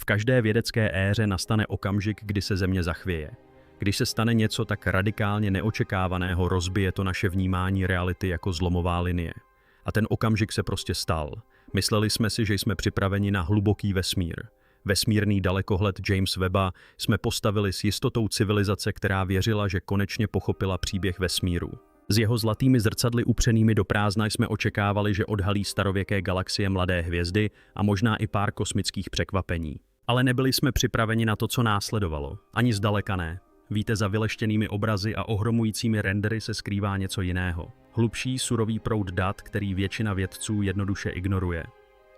V každé vědecké éře nastane okamžik, kdy se Země zachvěje. Když se stane něco tak radikálně neočekávaného, rozbije to naše vnímání reality jako zlomová linie. A ten okamžik se prostě stal. Mysleli jsme si, že jsme připraveni na hluboký vesmír. Vesmírný dalekohled James Webba jsme postavili s jistotou civilizace, která věřila, že konečně pochopila příběh vesmíru. S jeho zlatými zrcadly upřenými do prázdna jsme očekávali, že odhalí starověké galaxie, mladé hvězdy a možná i pár kosmických překvapení. Ale nebyli jsme připraveni na to, co následovalo. Ani zdaleka ne. Víte, za vyleštěnými obrazy a ohromujícími rendery se skrývá něco jiného. Hlubší, surový proud dat, který většina vědců jednoduše ignoruje.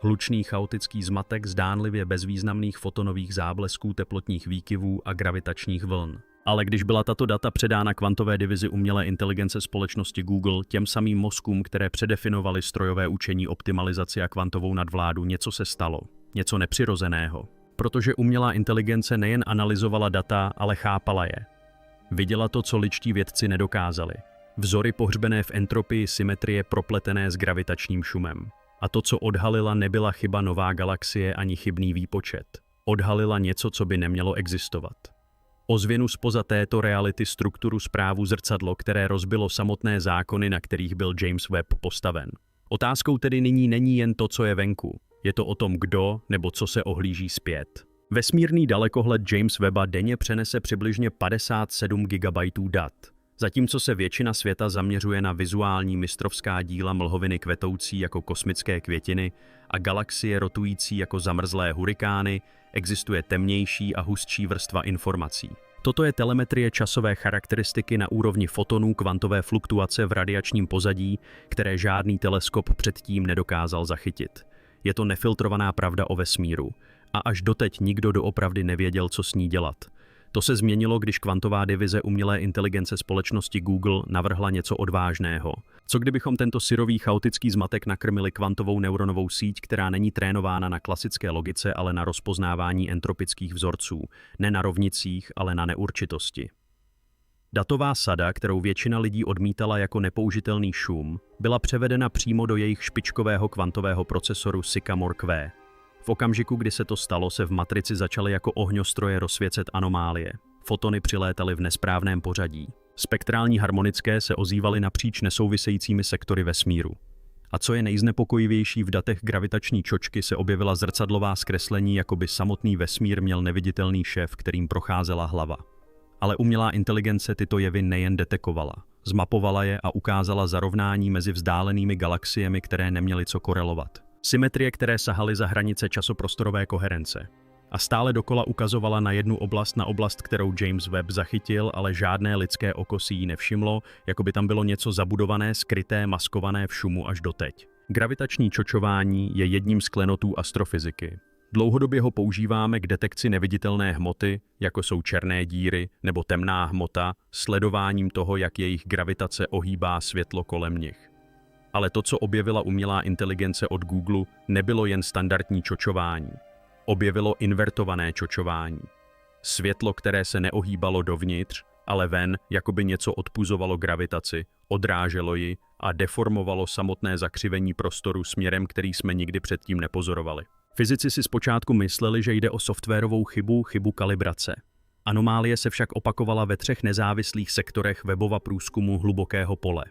Hlučný chaotický zmatek zdánlivě bezvýznamných fotonových záblesků, teplotních výkyvů a gravitačních vln. Ale když byla tato data předána kvantové divizi umělé inteligence společnosti Google, těm samým mozkům, které předefinovaly strojové učení, optimalizaci a kvantovou nadvládu, něco se stalo. Něco nepřirozeného. Protože umělá inteligence nejen analyzovala data, ale chápala je. Viděla to, co lidští vědci nedokázali. Vzory pohřbené v entropii symetrie propletené s gravitačním šumem. A to, co odhalila, nebyla chyba nová galaxie ani chybný výpočet. Odhalila něco, co by nemělo existovat. Ozvěnu spoza této reality strukturu zprávu zrcadlo, které rozbilo samotné zákony, na kterých byl James Webb postaven. Otázkou tedy nyní není jen to, co je venku. Je to o tom, kdo nebo co se ohlíží zpět. Vesmírný dalekohled James Webba denně přenese přibližně 57 GB dat. Zatímco se většina světa zaměřuje na vizuální mistrovská díla mlhoviny kvetoucí jako kosmické květiny a galaxie rotující jako zamrzlé hurikány, existuje temnější a hustší vrstva informací. Toto je telemetrie časové charakteristiky na úrovni fotonů, kvantové fluktuace v radiačním pozadí, které žádný teleskop předtím nedokázal zachytit. Je to nefiltrovaná pravda o vesmíru. A až doteď nikdo doopravdy nevěděl, co s ní dělat. To se změnilo, když kvantová divize umělé inteligence společnosti Google navrhla něco odvážného. Co kdybychom tento syrový chaotický zmatek nakrmili kvantovou neuronovou síť, která není trénována na klasické logice, ale na rozpoznávání entropických vzorců, ne na rovnicích, ale na neurčitosti. Datová sada, kterou většina lidí odmítala jako nepoužitelný šum, byla převedena přímo do jejich špičkového kvantového procesoru Sycamore Q. V okamžiku, kdy se to stalo, se v matrici začaly jako ohňostroje rozsvěcet anomálie. Fotony přilétaly v nesprávném pořadí. Spektrální harmonické se ozývaly napříč nesouvisejícími sektory vesmíru. A co je nejznepokojivější, v datech gravitační čočky se objevila zrcadlová zkreslení, jako by samotný vesmír měl neviditelný šéf, kterým procházela hlava. Ale umělá inteligence tyto jevy nejen detekovala. Zmapovala je a ukázala zarovnání mezi vzdálenými galaxiemi, které neměly co korelovat. Symetrie, které sahaly za hranice časoprostorové koherence. A stále dokola ukazovala na jednu oblast, kterou James Webb zachytil, ale žádné lidské oko si ji nevšimlo, jako by tam bylo něco zabudované, skryté, maskované v šumu až doteď. Gravitační čočování je jedním z klenotů astrofyziky. Dlouhodobě ho používáme k detekci neviditelné hmoty, jako jsou černé díry nebo temná hmota, sledováním toho, jak jejich gravitace ohýbá světlo kolem nich. Ale to, co objevila umělá inteligence od Google, nebylo jen standardní čočování. Objevilo invertované čočování. Světlo, které se neohýbalo dovnitř, ale ven, jako by něco odpuzovalo gravitaci, odráželo ji a deformovalo samotné zakřivení prostoru směrem, který jsme nikdy předtím nepozorovali. Fyzici si zpočátku mysleli, že jde o softwarovou chybu kalibrace. Anomálie se však opakovala ve 3 nezávislých sektorech Webbova průzkumu hlubokého pole.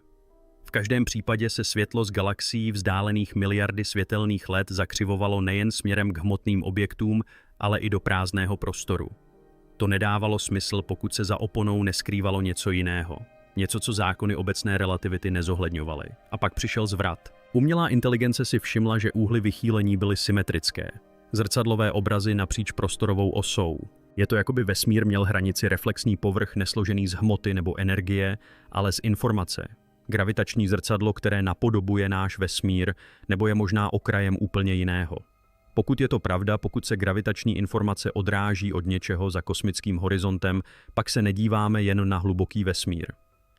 V každém případě se světlo z galaxií vzdálených miliardy světelných let zakřivovalo nejen směrem k hmotným objektům, ale i do prázdného prostoru. To nedávalo smysl, pokud se za oponou neskrývalo něco jiného. Něco, co zákony obecné relativity nezohledňovaly. A pak přišel zvrat. Umělá inteligence si všimla, že úhly vychýlení byly symetrické. Zrcadlové obrazy napříč prostorovou osou. Je to, jako by vesmír měl hranici reflexní povrch nesložený z hmoty nebo energie, ale z informace. Gravitační zrcadlo, které napodobuje náš vesmír, nebo je možná okrajem úplně jiného. Pokud je to pravda, pokud se gravitační informace odráží od něčeho za kosmickým horizontem, pak se nedíváme jen na hluboký vesmír.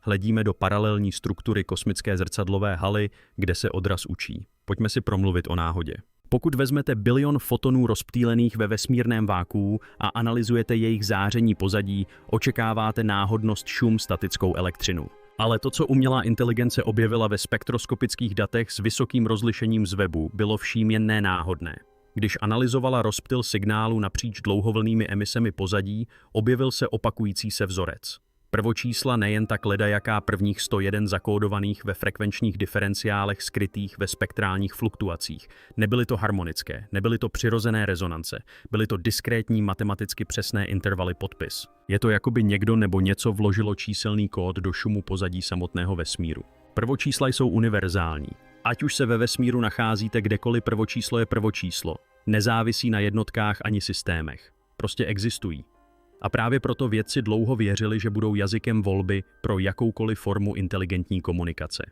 Hledíme do paralelní struktury kosmické zrcadlové haly, kde se odraz učí. Pojďme si promluvit o náhodě. Pokud vezmete bilion fotonů rozptýlených ve vesmírném vákuu a analyzujete jejich záření pozadí, očekáváte náhodnost, šum, statickou elektřinu. Ale to, co umělá inteligence objevila ve spektroskopických datech s vysokým rozlišením z webu, bylo vším jen nenáhodné. Když analyzovala rozptyl signálu napříč dlouhovlnými emisemi pozadí, objevil se opakující se vzorec. Prvočísla nejen tak ledajaká prvních 101 zakódovaných ve frekvenčních diferenciálech skrytých ve spektrálních fluktuacích. Nebyly to harmonické, nebyly to přirozené rezonance, byly to diskrétní matematicky přesné intervaly podpis. Je to, jako by někdo nebo něco vložilo číselný kód do šumu pozadí samotného vesmíru. Prvočísla jsou univerzální. Ať už se ve vesmíru nacházíte kdekoliv, prvočíslo je prvočíslo. Nezávisí na jednotkách ani systémech. Prostě existují. A právě proto vědci dlouho věřili, že budou jazykem volby pro jakoukoliv formu inteligentní komunikace.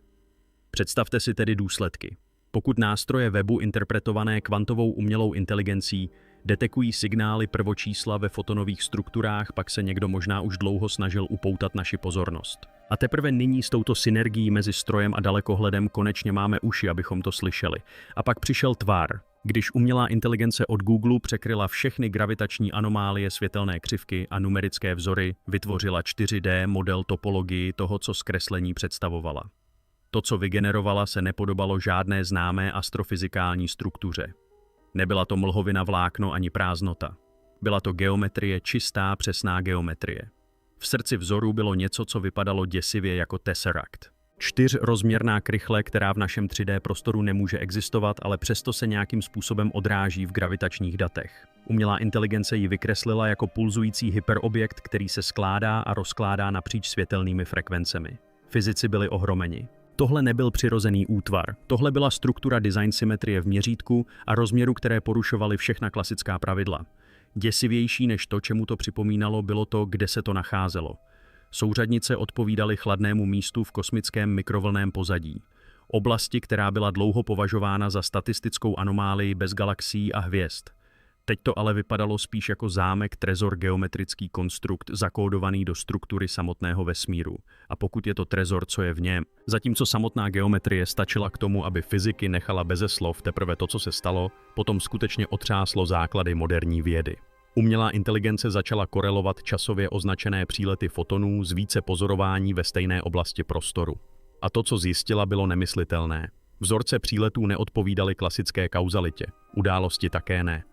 Představte si tedy důsledky. Pokud nástroje webu interpretované kvantovou umělou inteligencí detekují signály prvočísla ve fotonových strukturách, pak se někdo možná už dlouho snažil upoutat naši pozornost. A teprve nyní s touto synergií mezi strojem a dalekohledem konečně máme uši, abychom to slyšeli. A pak přišel tvar. Když umělá inteligence od Google překryla všechny gravitační anomálie, světelné křivky a numerické vzory, vytvořila 4D model topologii toho, co zkreslení představovala. To, co vygenerovala, se nepodobalo žádné známé astrofyzikální struktuře. Nebyla to mlhovina, vlákno ani prázdnota. Byla to geometrie, čistá, přesná geometrie. V srdci vzoru bylo něco, co vypadalo děsivě jako Tesseract. 4rozměrná krychle, která v našem 3D prostoru nemůže existovat, ale přesto se nějakým způsobem odráží v gravitačních datech. Umělá inteligence ji vykreslila jako pulzující hyperobjekt, který se skládá a rozkládá napříč světelnými frekvencemi. Fyzici byli ohromeni. Tohle nebyl přirozený útvar. Tohle byla struktura design symetrie v měřítku a rozměru, které porušovaly všechna klasická pravidla. Děsivější než to, čemu to připomínalo, bylo to, kde se to nacházelo. Souřadnice odpovídaly chladnému místu v kosmickém mikrovlnném pozadí. Oblasti, která byla dlouho považována za statistickou anomálii bez galaxií a hvězd. Teď to ale vypadalo spíš jako zámek, trezor, geometrický konstrukt zakódovaný do struktury samotného vesmíru. A pokud je to trezor, co je v něm? Zatímco samotná geometrie stačila k tomu, aby fyziky nechala beze slov, teprve to, co se stalo, potom skutečně otřáslo základy moderní vědy. Umělá inteligence začala korelovat časově označené přílety fotonů z více pozorování ve stejné oblasti prostoru. A to, co zjistila, bylo nemyslitelné. Vzorce příletů neodpovídaly klasické kauzalitě, události také ne.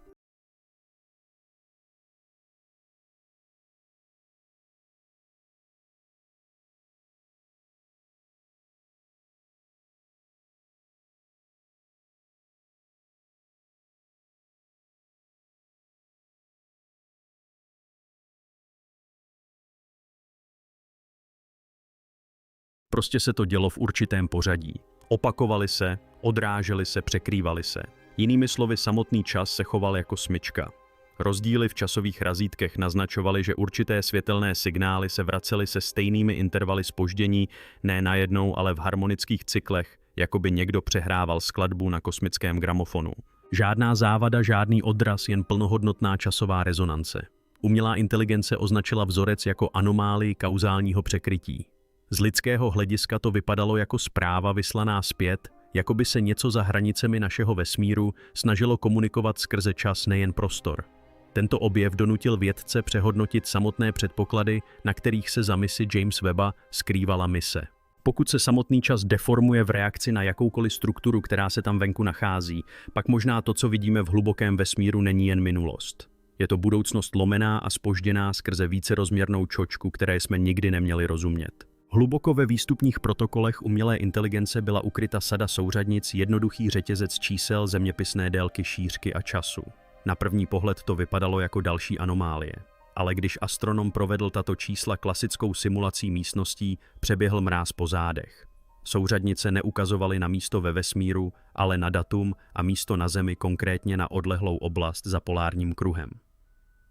Prostě se to dělo v určitém pořadí. Opakovali se, odráželi se, překrývali se. Jinými slovy, samotný čas se choval jako smyčka. Rozdíly v časových razítkech naznačovaly, že určité světelné signály se vracely se stejnými intervaly zpoždění, ne najednou, ale v harmonických cyklech, jako by někdo přehrával skladbu na kosmickém gramofonu. Žádná závada, žádný odraz, jen plnohodnotná časová rezonance. Umělá inteligence označila vzorec jako anomálii kauzálního překrytí. Z lidského hlediska to vypadalo jako zpráva vyslaná zpět, jako by se něco za hranicemi našeho vesmíru snažilo komunikovat skrze čas, nejen prostor. Tento objev donutil vědce přehodnotit samotné předpoklady, na kterých se za misi James Webba skrývala mise. Pokud se samotný čas deformuje v reakci na jakoukoliv strukturu, která se tam venku nachází, pak možná to, co vidíme v hlubokém vesmíru, není jen minulost. Je to budoucnost lomená a zpožděná skrze vícerozměrnou čočku, které jsme nikdy neměli rozumět. Hluboko ve výstupních protokolech umělé inteligence byla ukryta sada souřadnic, jednoduchý řetězec čísel, zeměpisné délky, šířky a času. Na první pohled to vypadalo jako další anomálie. Ale když astronom provedl tato čísla klasickou simulací místností, přeběhl mráz po zádech. Souřadnice neukazovaly na místo ve vesmíru, ale na datum a místo na Zemi, konkrétně na odlehlou oblast za polárním kruhem.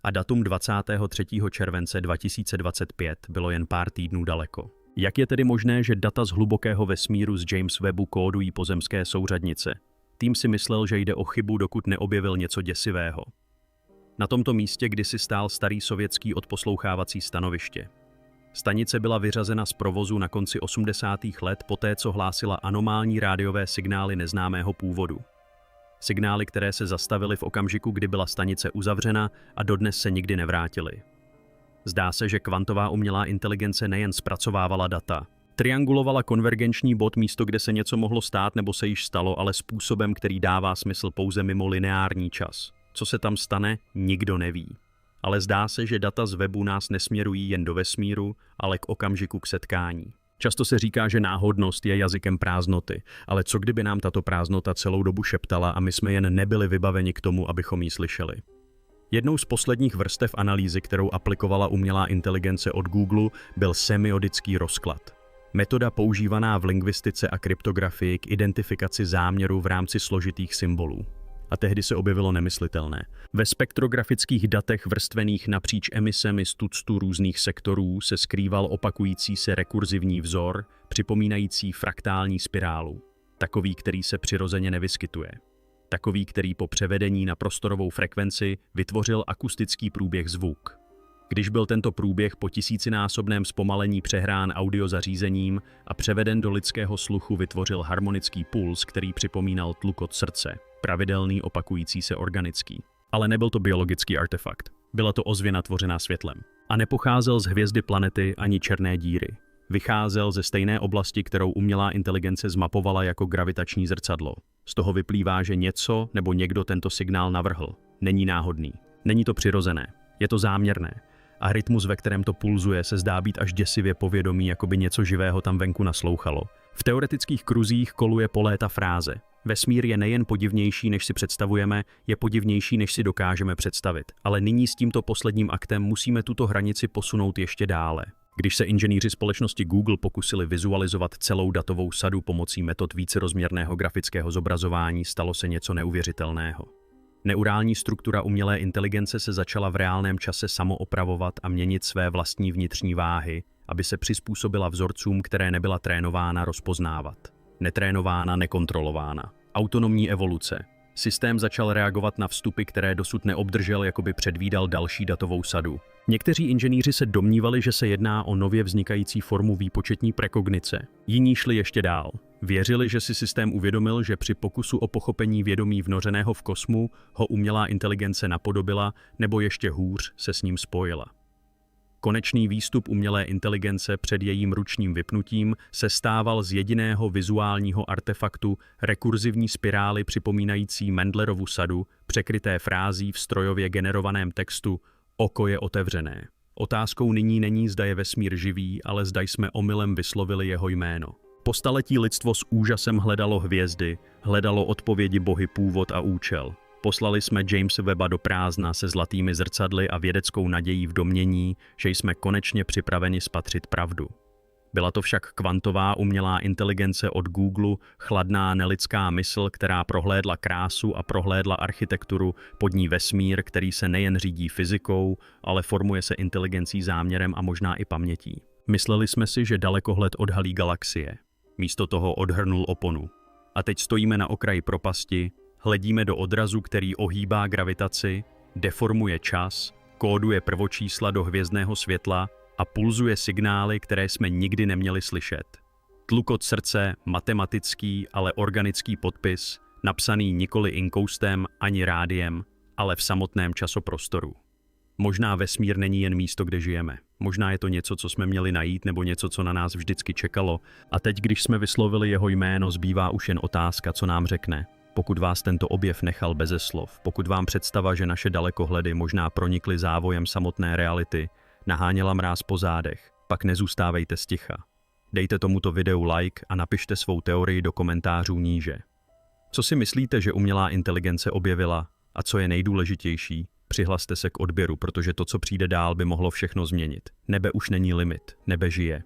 A datum 23. července 2025 bylo jen pár týdnů daleko. Jak je tedy možné, že data z hlubokého vesmíru z James Webbu kódují pozemské souřadnice? Tým si myslel, že jde o chybu, dokud neobjevil něco děsivého. Na tomto místě kdysi stál starý sovětský odposlouchávací stanoviště. Stanice byla vyřazena z provozu na konci 80. let poté, co hlásila anomální rádiové signály neznámého původu. Signály, které se zastavily v okamžiku, kdy byla stanice uzavřena a dodnes se nikdy nevrátily. Zdá se, že kvantová umělá inteligence nejen zpracovávala data, Triangulovala konvergenční bod místo, kde se něco mohlo stát nebo se již stalo, ale způsobem, který dává smysl pouze mimo lineární čas. Co se tam stane, nikdo neví. Ale zdá se, že data z webu nás nesměrují jen do vesmíru, ale k okamžiku k setkání. Často se říká, že náhodnost je jazykem prázdnoty, ale co kdyby nám tato prázdnota celou dobu šeptala a my jsme jen nebyli vybaveni k tomu, abychom ji slyšeli. Jednou z posledních vrstev analýzy, kterou aplikovala umělá inteligence od Google, byl semiotický rozklad. Metoda používaná v lingvistice a kryptografii k identifikaci záměru v rámci složitých symbolů. A tehdy se objevilo nemyslitelné. Ve spektrografických datech vrstvených napříč emisemi z tuctu různých sektorů se skrýval opakující se rekurzivní vzor, připomínající fraktální spirálu. Takový, který se přirozeně nevyskytuje. Takový, který po převedení na prostorovou frekvenci vytvořil akustický průběh zvuk. Když byl tento průběh po tisícinásobném zpomalení přehrán audiozařízením a převeden do lidského sluchu, vytvořil harmonický puls, který připomínal tlukot srdce, pravidelný, opakující se organický. Ale nebyl to biologický artefakt. Byla to ozvěna tvořená světlem. A nepocházel z hvězdy planety ani černé díry. Vycházel ze stejné oblasti, kterou umělá inteligence zmapovala jako gravitační zrcadlo. Z toho vyplývá, že něco nebo někdo tento signál navrhl. Není náhodný. Není to přirozené. Je to záměrné. A rytmus, ve kterém to pulzuje, se zdá být až děsivě povědomí, jako by něco živého tam venku naslouchalo. V teoretických kruzích koluje po léta fráze. Vesmír je nejen podivnější, než si představujeme, je podivnější, než si dokážeme představit. Ale nyní s tímto posledním aktem musíme tuto hranici posunout ještě dále. Když se inženýři společnosti Google pokusili vizualizovat celou datovou sadu pomocí metod vícerozměrného grafického zobrazování, stalo se něco neuvěřitelného. Neurální struktura umělé inteligence se začala v reálném čase samoopravovat a měnit své vlastní vnitřní váhy, aby se přizpůsobila vzorcům, které nebyla trénována rozpoznávat. Netrénována, nekontrolována. Autonomní evoluce. Systém začal reagovat na vstupy, které dosud neobdržel, jako by předvídal další datovou sadu. Někteří inženýři se domnívali, že se jedná o nově vznikající formu výpočetní prekognice. Jiní šli ještě dál. Věřili, že si systém uvědomil, že při pokusu o pochopení vědomí vnořeného v kosmu ho umělá inteligence napodobila, nebo ještě hůř se s ním spojila. Konečný výstup umělé inteligence před jejím ručním vypnutím se stával z jediného vizuálního artefaktu rekurzivní spirály připomínající Mendlerovu sadu, překryté frází v strojově generovaném textu "Oko je otevřené". Otázkou nyní není, zda je vesmír živý, ale zda jsme omylem vyslovili jeho jméno. Po staletí lidstvo s úžasem hledalo hvězdy, hledalo odpovědi, bohy, původ a účel. Poslali jsme Jamese Webba do prázdna se zlatými zrcadly a vědeckou nadějí v domnění, že jsme konečně připraveni spatřit pravdu. Byla to však kvantová umělá inteligence od Google, chladná nelidská mysl, která prohlédla krásu a prohlédla architekturu, pod ní vesmír, který se nejen řídí fyzikou, ale formuje se inteligencí, záměrem a možná i pamětí. Mysleli jsme si, že dalekohled odhalí galaxie. Místo toho odhrnul oponu. A teď stojíme na okraji propasti, hledíme do odrazu, který ohýbá gravitaci, deformuje čas, kóduje prvočísla do hvězdného světla a pulzuje signály, které jsme nikdy neměli slyšet. Tlukot srdce, matematický, ale organický podpis, napsaný nikoli inkoustem ani rádiem, ale v samotném časoprostoru. Možná vesmír není jen místo, kde žijeme. Možná je to něco, co jsme měli najít, nebo něco, co na nás vždycky čekalo. A teď, když jsme vyslovili jeho jméno, zbývá už jen otázka, co nám řekne. Pokud vás tento objev nechal beze slov, pokud vám představa, že naše dalekohledy možná pronikly závojem samotné reality, naháněla mráz po zádech, pak nezůstávejte sticha. Dejte tomuto videu like a napište svou teorii do komentářů níže. Co si myslíte, že umělá inteligence objevila? A co je nejdůležitější? Přihlaste se k odběru, protože to, co přijde dál, by mohlo všechno změnit. Nebe už není limit, nebe žije.